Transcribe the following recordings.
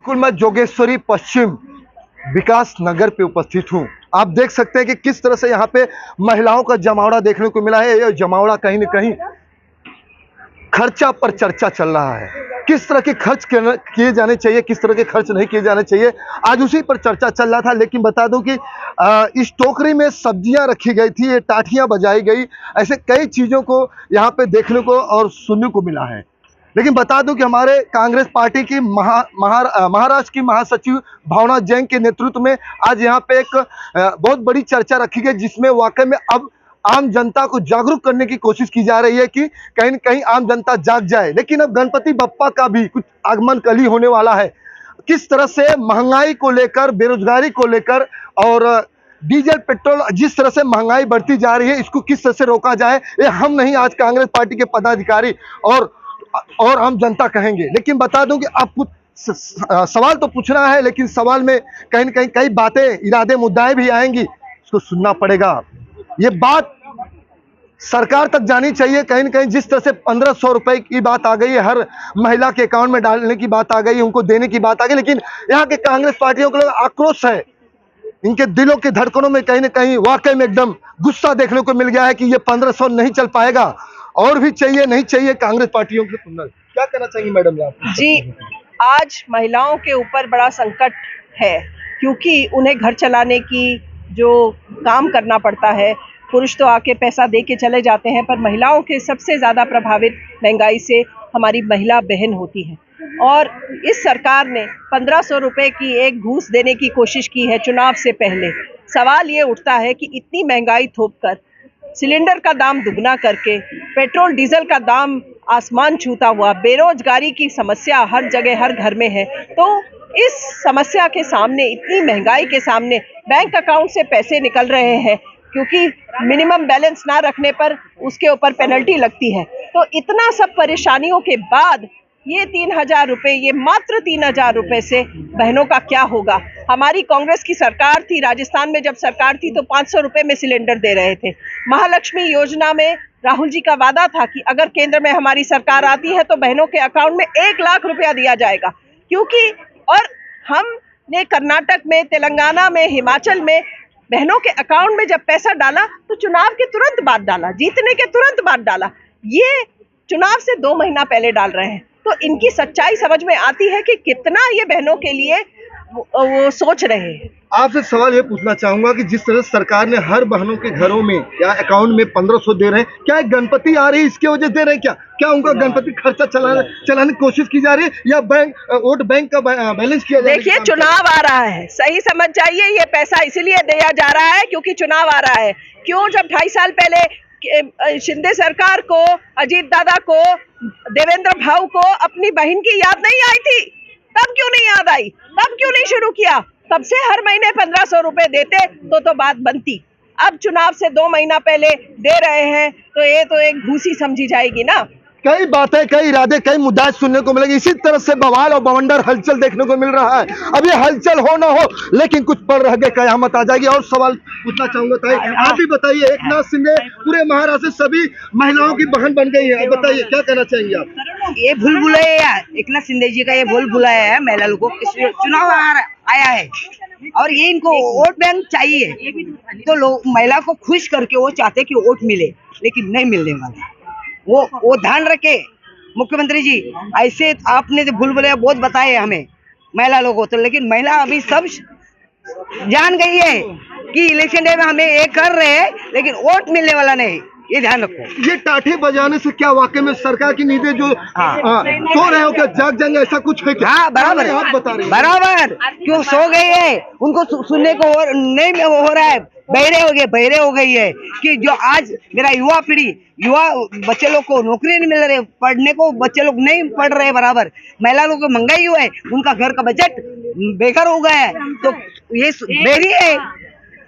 बिल्कुल मैं जोगेश्वरी पश्चिम विकास नगर पे उपस्थित हूँ। आप देख सकते हैं कि किस तरह से यहाँ पे महिलाओं का जमावड़ा देखने को मिला है। ये जमावड़ा कहीं न कहीं खर्चा पर चर्चा चल रहा है। किस तरह के खर्च किए जाने चाहिए, किस तरह के खर्च नहीं किए जाने चाहिए, आज उसी पर चर्चा चल रहा था। लेकिन बता दूं कि इस टोकरी में सब्जियां रखी गई थी, ये टाटियां बजाई गई, ऐसे कई चीज़ों को यहाँ पे देखने को और सुनने को मिला है। लेकिन बता दूं कि हमारे कांग्रेस पार्टी की महाराष्ट्र की महासचिव भावना जैन के नेतृत्व में आज यहाँ पे एक बहुत बड़ी चर्चा रखी गई, जिसमें वाकई में अब आम जनता को जागरूक करने की कोशिश की जा रही है कि कहीं न कहीं आम जनता जाग जाए। लेकिन अब गणपति बप्पा का भी कुछ आगमन कल ही होने वाला है। किस तरह से महंगाई को लेकर, बेरोजगारी को लेकर और डीजल पेट्रोल जिस तरह से महंगाई बढ़ती जा रही है, इसको किस तरह से रोका जाए, ये हम नहीं, आज कांग्रेस पार्टी के पदाधिकारी और आम जनता कहेंगे। लेकिन बता दूं कि आप कुछ सवाल तो पूछना है, लेकिन सवाल में कहीं न कहीं कई बातें, इरादे, मुद्दाएं भी आएंगी, इसको सुनना पड़ेगा। ये बात सरकार तक जानी चाहिए। कहीं न कहीं जिस तरह से 1500 रुपए की बात आ गई है, हर महिला के अकाउंट में डालने की बात आ गई है, उनको देने की बात आ गई, लेकिन यहाँ के कांग्रेस पार्टियों को आक्रोश है। इनके दिलों के धड़कनों में कहीं न कहीं वाकई में एकदम गुस्सा देखने को मिल गया है कि ये 1500 नहीं चल पाएगा, और भी चाहिए, नहीं चाहिए कांग्रेस पार्टियों के। क्या कहना चाहिए मैडम आप? जी, आज महिलाओं के ऊपर बड़ा संकट है, क्योंकि उन्हें घर चलाने की जो काम करना पड़ता है, पुरुष तो आके पैसा दे के चले जाते हैं, पर महिलाओं के सबसे ज़्यादा प्रभावित महंगाई से हमारी महिला बहन होती है। और इस सरकार ने 1500 रुपए की एक घूस देने की कोशिश की है चुनाव से पहले। सवाल ये उठता है कि इतनी महंगाई थोपकर, सिलेंडर का दाम दुगना करके, पेट्रोल डीजल का दाम आसमान छूता हुआ, बेरोजगारी की समस्या हर जगह हर घर में है, तो इस समस्या के सामने, इतनी महंगाई के सामने बैंक अकाउंट से पैसे निकल रहे हैं, क्योंकि मिनिमम बैलेंस ना रखने पर उसके ऊपर पेनल्टी लगती है। तो इतना सब परेशानियों के बाद ये 3000 रुपये, ये मात्र 3000 रुपये से बहनों का क्या होगा? हमारी कांग्रेस की सरकार थी, राजस्थान में जब सरकार थी तो 500 रुपये में सिलेंडर दे रहे थे। महालक्ष्मी योजना में राहुल जी का वादा था कि अगर केंद्र में हमारी सरकार आती है तो बहनों के अकाउंट में 1 लाख रुपया दिया जाएगा, क्योंकि और हमने कर्नाटक में, तेलंगाना में, हिमाचल में बहनों के अकाउंट में जब पैसा डाला तो चुनाव के तुरंत बाद डाला, जीतने के तुरंत बाद डाला। ये चुनाव से 2 महीना पहले डाल रहे हैं, तो इनकी सच्चाई समझ में आती है कि कितना ये बहनों के लिए वो सोच रहे हैं। आपसे सवाल ये पूछना चाहूंगा कि जिस तरह सरकार ने हर बहनों के घरों में या अकाउंट में 1500 दे रहे हैं, क्या एक गणपति आ रही है इसकी वजह दे रहे हैं? क्या उनका गणपति खर्चा चलाने की कोशिश की जा रही है, या वोट बैंक का बैलेंस किया जा रहा है? देखिए, चुनाव आ रहा है, सही समझ जाइए, ये पैसा इसलिए दिया जा रहा है क्योंकि चुनाव आ रहा है। क्यों? जब 2.5 साल पहले शिंदे सरकार को, अजीत दादा को, देवेंद्र भाऊ को अपनी बहन की याद नहीं आई थी, तब क्यों नहीं याद आई? तब क्यों नहीं शुरू किया? तब से हर महीने 1500 रुपए देते तो बात बनती। अब चुनाव से 2 महीना पहले दे रहे हैं तो ये तो एक घूसी समझी जाएगी ना। कई बातें, कई इरादे, कई मुद्दे सुनने को मिलेंगे। इसी तरह से बवाल और बवंडर हलचल देखने को मिल रहा है। अब ये हलचल हो ना हो, लेकिन कुछ पल रह गए, कयामत आ जाएगी। और सवाल पूछना चाहूंगा, ताई आप भी बताइए, एकनाथ शिंदे पूरे महाराष्ट्र से सभी महिलाओं की बहन बन गई है, अब बताइए क्या कहना चाहेंगे आप? ये भूल भुलाया एकनाथ शिंदे जी का, ये भूल भुलाया है महिला लोगों को। चुनाव आया है और ये इनको वोट बैंक चाहिए, तो लोग महिला को खुश करके वो चाहते कि वोट मिले, लेकिन नहीं मिलने वाला। वो ध्यान रखे मुख्यमंत्री जी। ऐसे आपने तो भूल भुलैया बहुत बताए हमें महिला लोगों तो, लेकिन महिला अभी सब जान गई है कि इलेक्शन डे में हमें ये कर रहे हैं, लेकिन वोट मिलने वाला नहीं, ये ध्यान रखो। ये टाठी बजाने से क्या वाकई में सरकार की नीति जो सो रहे हो, क्या जाग जाएंगे, ऐसा कुछ है क्या? हाँ, बराबर आप बता रहे हैं। बराबर, क्यों सो गई है, उनको सुनने को नहीं हो रहा है, बहरे हो गई है कि जो आज मेरा युवा बच्चे लोग को नौकरी नहीं मिल रही, पढ़ने को बच्चे लोग नहीं पढ़ रहे बराबर, महिला लोग को महंगाई हुआ है, उनका घर का बजट बेकार हो गया है, तो ये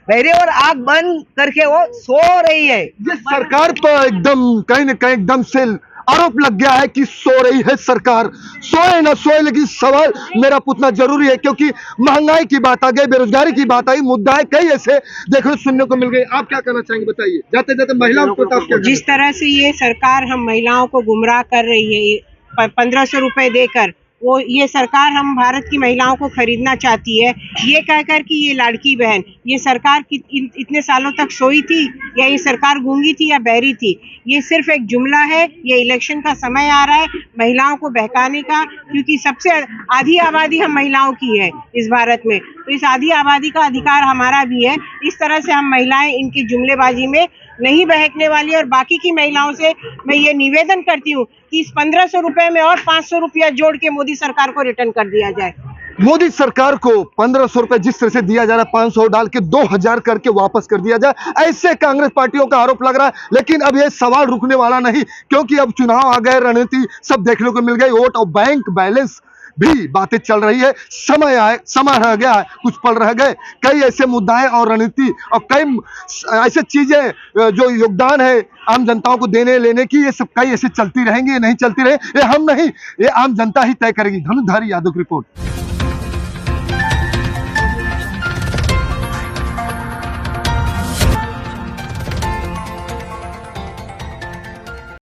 बहरे और आग बंद करके वो सो रही है। ये सरकार पर एकदम कहीं न कहीं एकदम से आरोप लग गया है कि सो रही है सरकार। सोए ना सोए, लेकिन सवाल मेरा पूछना जरूरी है, क्योंकि महंगाई की बात आ गई, बेरोजगारी की बात आई, मुद्दा है कई ऐसे देखने सुनने को मिल गए। आप क्या कहना चाहेंगे, बताइए। जाते जाते महिलाओं को जिस तरह से ये सरकार हम महिलाओं को गुमराह कर रही है, 1500 रुपए देकर वो ये सरकार हम भारत की महिलाओं को खरीदना चाहती है, ये कहकर कि ये लाड़की बहन, ये सरकार इतने सालों तक सोई थी या ये सरकार गूंगी थी या बहरी थी? ये सिर्फ एक जुमला है। ये इलेक्शन का समय आ रहा है महिलाओं को बहकाने का, क्योंकि सबसे आधी आबादी हम महिलाओं की है इस भारत में, तो इस आधी आबादी का अधिकार हमारा भी है। इस तरह से हम महिलाएं इनकी जुमलेबाजी में नहीं बहकने वाली। और बाकी की महिलाओं से मैं ये निवेदन करती हूँ कि इस 1500 रुपए में और 500 रुपया जोड़ के मोदी सरकार को रिटर्न कर दिया जाए। मोदी सरकार को 1500 रुपए जिस तरह से दिया जा रहा है, 500 डाल के 2000 करके वापस कर दिया जाए, ऐसे कांग्रेस पार्टियों का आरोप लग रहा है। लेकिन अब ये सवाल रुकने वाला नहीं, क्योंकि अब चुनाव आ गए, रणनीति सब देखने को मिल गई, वोट और बैंक बैलेंस भी बातें चल रही है। समय रह गया है, कुछ पल रह गए, कई ऐसे मुद्दे और रणनीति और कई ऐसे चीजें जो योगदान है आम जनताओं को देने लेने की, ये सब कई ऐसे चलती रहेंगी, नहीं चलती रहे ये हम नहीं, ये आम जनता ही तय करेगी। धनुधारी यादव की रिपोर्ट।